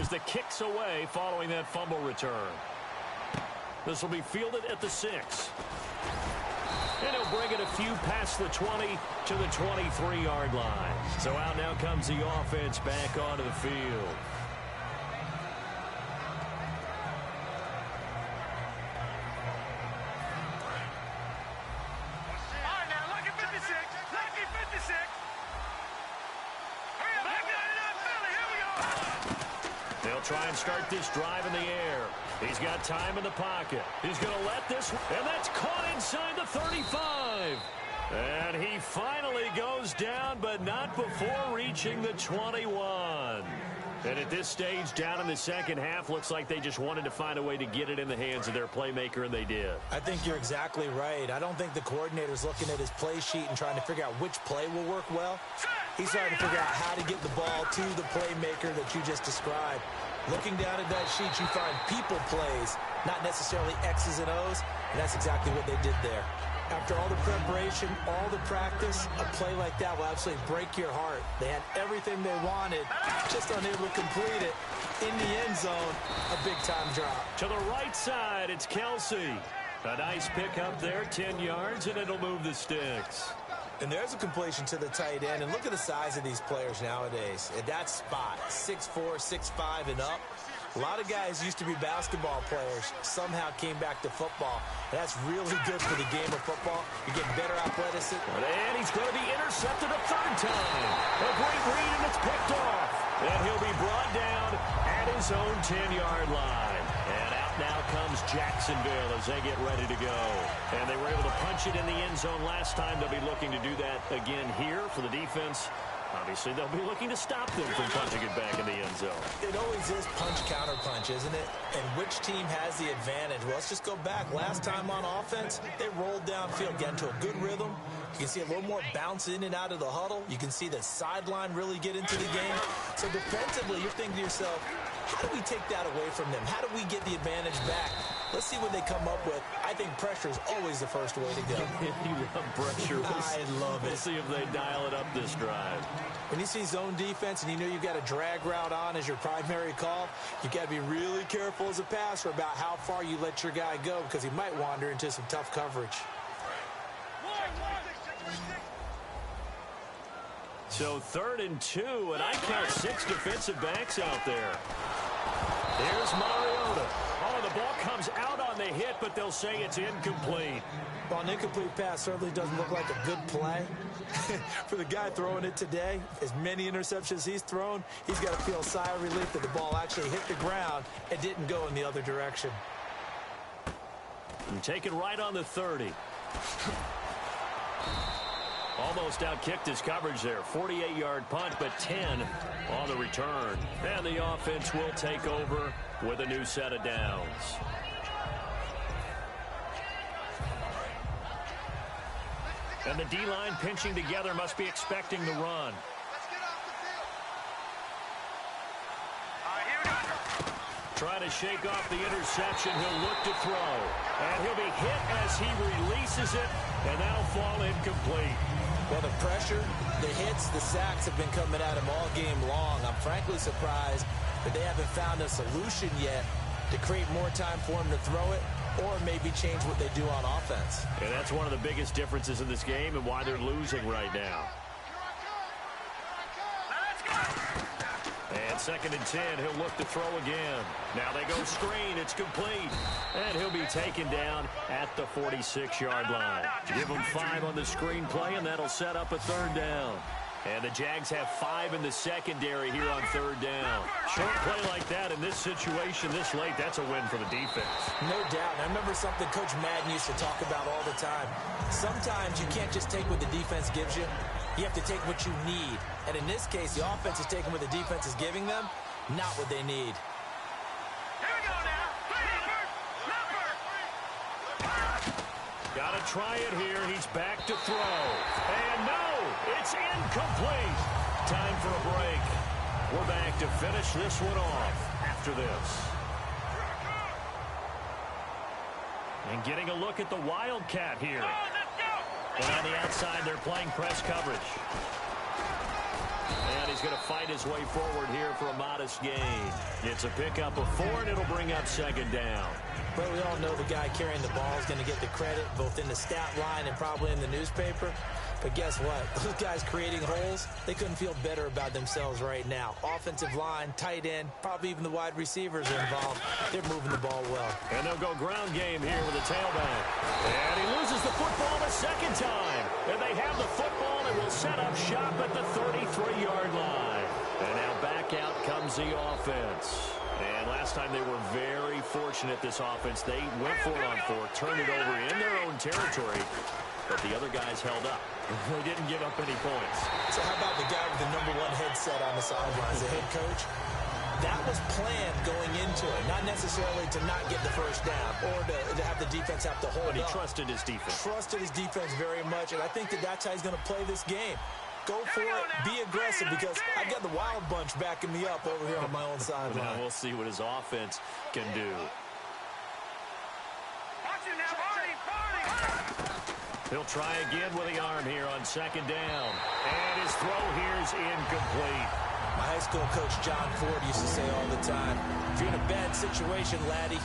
as the kick's away following that fumble return. This will be fielded at the 6. And he'll bring it a few past the 20 to the 23-yard line. So out now comes the offense back onto the field. They'll try and start this drive in the air. He's got time in the pocket. He's going to let this, and that's caught inside the 35. And he finally goes down, but not before reaching the 21. And at this stage, down in the second half, looks like they just wanted to find a way to get it in the hands of their playmaker, and they did. I think you're exactly right. I don't think the coordinator's looking at his play sheet and trying to figure out which play will work well. He's trying to figure out how to get the ball to the playmaker that you just described. Looking down at that sheet, you find people plays, not necessarily X's and O's, and that's exactly what they did there. After all the preparation, all the practice, a play like that will absolutely break your heart. They had everything they wanted, just unable to complete it. In the end zone, a big-time drop. To the right side, it's Kelsey. A nice pick up there, 10 yards, and it'll move the sticks. And there's a completion to the tight end. And look at the size of these players nowadays. At that spot, 6'4", 6'5", and up. A lot of guys used to be basketball players, somehow came back to football. And that's really good for the game of football. You're getting better athleticism. And he's going to be intercepted a third time. A great read, and it's picked off. And he'll be brought down at his own 10-yard line. And out now comes Jacksonville as they get ready to go. And they were able to punch it in the end zone last time. They'll be looking to do that again here for the defense. Obviously, they'll be looking to stop them from punching it back in the end zone. It always is punch-counter-punch, isn't it? And which team has the advantage? Well, let's just go back. Last time on offense, they rolled downfield, got into a good rhythm. You can see a little more bounce in and out of the huddle. You can see the sideline really get into the game. So defensively, you're thinking to yourself, how do we take that away from them? How do we get the advantage back? Let's see what they come up with. I think pressure is always the first way to go. You love pressure. I love it. We'll see if they dial it up this drive. When you see zone defense and you know you've got a drag route on as your primary call, you've got to be really careful as a passer about how far you let your guy go because he might wander into some tough coverage. So 3rd and 2, and I count 6 defensive backs out there. Here's Mariota. Oh, the ball comes out on the hit, but they'll say it's incomplete. Well, an incomplete pass certainly doesn't look like a good play. For the guy throwing it today, as many interceptions he's thrown, he's got to feel a sigh of relief that the ball actually hit the ground and didn't go in the other direction. And taken right on the 30. Almost outkicked his coverage there. 48-yard punt, but 10 on the return. And the offense will take over with a new set of downs. And the D-line pinching together must be expecting the run. Trying to shake off the interception. He'll look to throw. And he'll be hit as he releases it, and that'll fall incomplete. Well, the pressure, the hits, the sacks have been coming at him all game long. I'm frankly surprised that they haven't found a solution yet to create more time for him to throw it or maybe change what they do on offense. And that's one of the biggest differences in this game and why they're losing right now. And 2nd and 10, he'll look to throw again. Now they go screen, it's complete. And he'll be taken down at the 46-yard line. Give him 5 on the screen play, and that'll set up a 3rd down. And the Jags have 5 in the secondary here on 3rd down. Short play like that in this situation this late, that's a win for the defense. No doubt. And I remember something Coach Madden used to talk about all the time. Sometimes you can't just take what the defense gives you. You have to take what you need. And in this case, the offense is taking what the defense is giving them, not what they need. Here we go now. Got to try it here. He's back to throw. And no, it's incomplete. Time for a break. We're back to finish this one off after this. And getting a look at the Wildcat here. And on the outside, they're playing press coverage. And And he's going to fight his way forward here for a modest gain. It's a pickup of 4, and it'll bring up second down. But we all know the guy carrying the ball is going to get the credit, both in the stat line and probably in the newspaper. But guess what? Those guys creating holes, they couldn't feel better about themselves right now. Offensive line, tight end, probably even the wide receivers are involved. They're moving the ball well. And they'll go ground game here with a tailback. And he loses the football the second time. And they have the football and will set up shop at the 33-yard line. And now back out comes the offense. And last time they were very fortunate, this offense. They went for it on 4, turned it over in their own territory, but the other guys held up. They didn't give up any points. So how about the guy with the #1 headset on the sidelines, the head coach? That was planned going into it, not necessarily to not get the first down or to have the defense have to hold But he up. trusted his defense. Trusted his defense very much, and I think that's how he's going to play this game. Go for it, be aggressive, because I've got the wild bunch backing me up over here on my own sideline. Now we'll see what his offense can do. He'll try again with the arm here on second down. And his throw here is incomplete. My high school coach, John Ford, used to say all the time, if you're in a bad situation, laddie,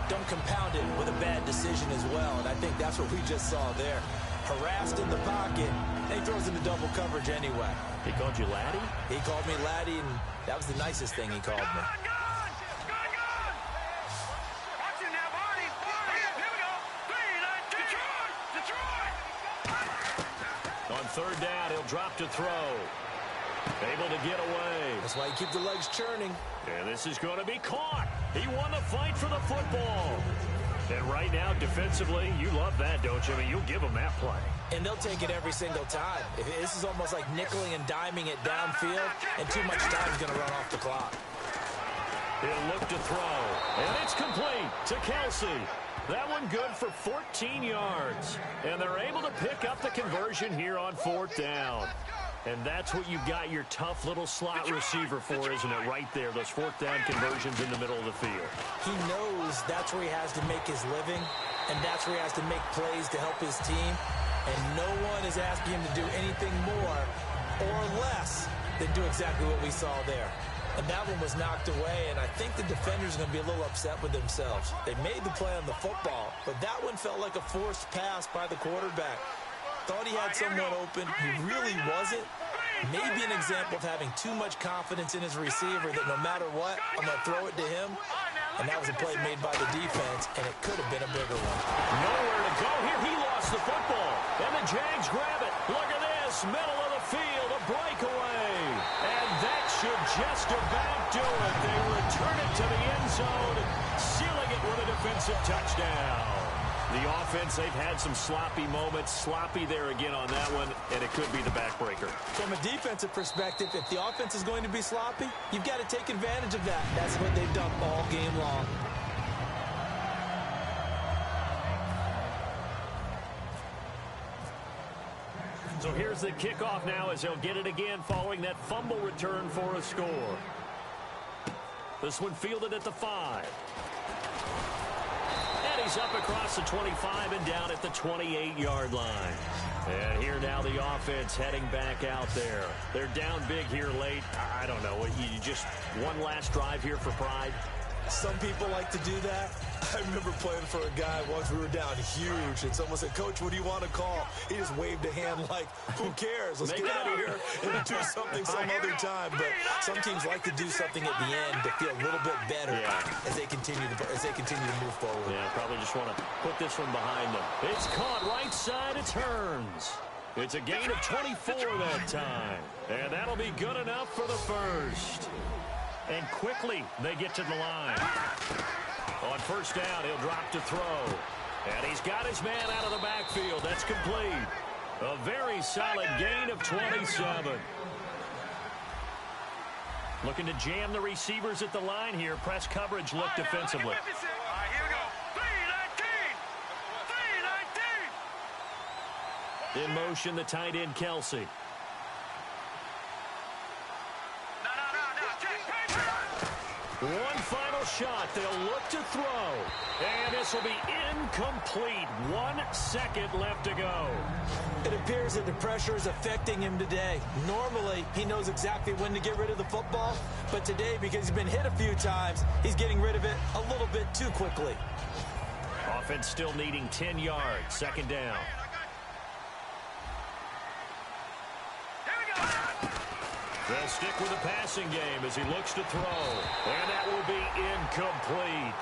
don't compound it with a bad decision as well. And I think that's what we just saw there. Harassed in the pocket, and he throws into double coverage anyway. He called you laddie? He called me laddie, and that was the nicest thing he called me. On third down, he'll drop to throw. Able to get away. That's why you keep the legs churning. And this is going to be caught. He won the fight for the football. And right now, defensively, you love that, don't you? I mean, you'll give them that play. And they'll take it every single time. This is almost like nickeling and diming it downfield, and too much time is going to run off the clock. He'll look to throw. And it's complete to Kelsey. That one good for 14 yards. And they're able to pick up the conversion here on 4th down. And that's what you've got your tough little slot receiver for, isn't it? Right there, those 4th down conversions in the middle of the field. He knows that's where he has to make his living, and that's where he has to make plays to help his team. And no one is asking him to do anything more or less than do exactly what we saw there. And that one was knocked away, and I think the defenders are going to be a little upset with themselves. They made the play on the football, but that one felt like a forced pass by the quarterback. Thought he had someone open. He really wasn't. Maybe an example of having too much confidence in his receiver that no matter what, I'm going to throw it to him. And that was a play made by the defense, and it could have been a bigger one. Nowhere to go here. He lost the football. And the Jags grab it. Look at this. Middle of the field. A breakaway. And that should just about do it. They return it to the end zone, sealing it with a defensive touchdown. The offense, they've had some sloppy moments. Sloppy there again on that one, and it could be the backbreaker. From a defensive perspective, if the offense is going to be sloppy, you've got to take advantage of that. That's what they've done all game long. So here's the kickoff now as they'll get it again following that fumble return for a score. This one fielded at the 5. And he's up across the 25 and down at the 28-yard line. And here now the offense heading back out there. They're down big here late. I don't know. You just one last drive here for pride. Some people like to do that. I remember playing for a guy once. We were down huge, and someone said, "Coach, what do you want to call?" He just waved a hand like, "Who cares? Let's get out of here and do something some other time." But some teams like to do something at the end to feel a little bit better as they continue to move forward. Yeah, probably just want to put this one behind them. It's caught right side. It turns. It's a gain of 24 that time, and that'll be good enough for the first. And quickly they get to the line. On first down, he'll drop to throw. And he's got his man out of the backfield. That's complete. A very solid gain of 27. Looking to jam the receivers at the line here. Press coverage look defensively. Here we go. 3-19. In motion, the tight end, Kelsey. One final shot. They'll look to throw. And this will be incomplete. 1 second left to go. It appears that the pressure is affecting him today. Normally, he knows exactly when to get rid of the football. But today, because he's been hit a few times, he's getting rid of it a little bit too quickly. Offense still needing 10 yards. Second down. They'll stick with the passing game as he looks to throw. And that will be incomplete.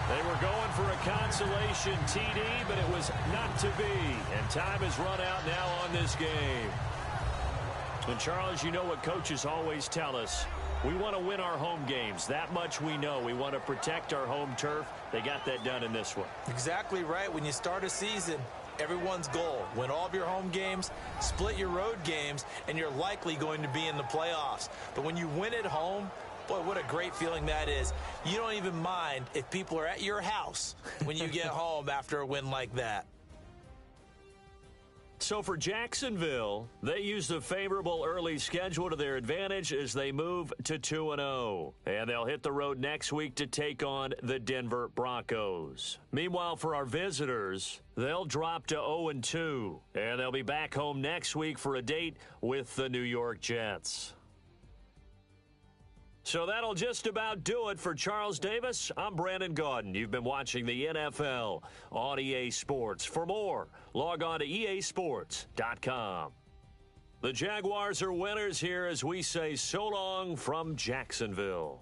They were going for a consolation TD, but it was not to be. And time has run out now on this game. And Charles, you know what coaches always tell us. We want to win our home games. That much we know. We want to protect our home turf. They got that done in this one. Exactly right. When you start a season, everyone's goal: win all of your home games, split your road games, and you're likely going to be in the playoffs. But when you win at home, boy, what a great feeling that is. You don't even mind if people are at your house when you get home after a win like that. So for Jacksonville, they use the favorable early schedule to their advantage as they move to 2-0. And they'll hit the road next week to take on the Denver Broncos. Meanwhile, for our visitors, they'll drop to 0-2. And they'll be back home next week for a date with the New York Jets. So that'll just about do it for Charles Davis. I'm Brandon Gaudin. You've been watching the NFL on EA Sports. For more, log on to easports.com. The Jaguars are winners here as we say so long from Jacksonville.